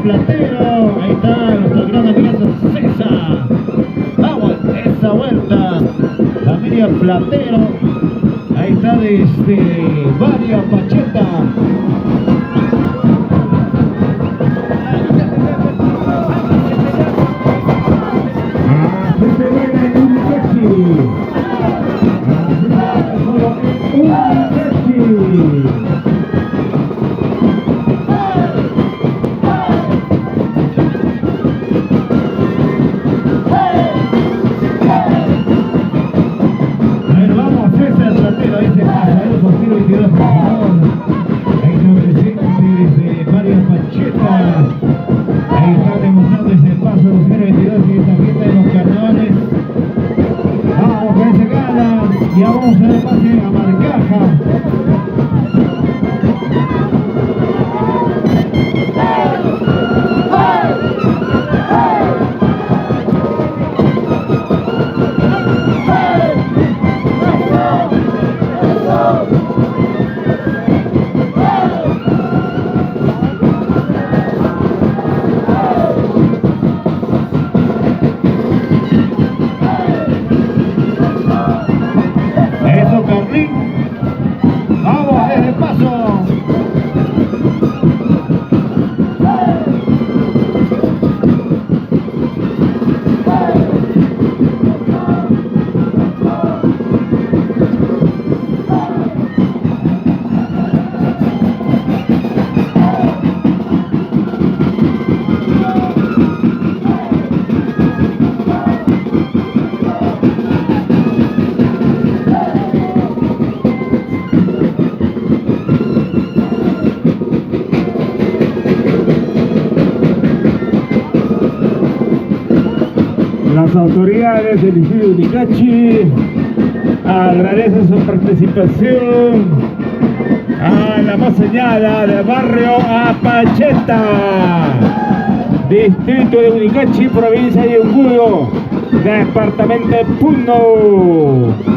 Platero. Ahí está nuestro gran amigazo César. Vamos, esa vuelta. Familia Platero. Ahí está desde Varia Pacheta. Ya vamos a dar pase a Marcaja. Vamos, desde paso. Las autoridades del distrito de Unicachi agradecen su participación a la monseñada del barrio Apacheta, distrito de Unicachi, provincia de Yunguyo, departamento de Puno.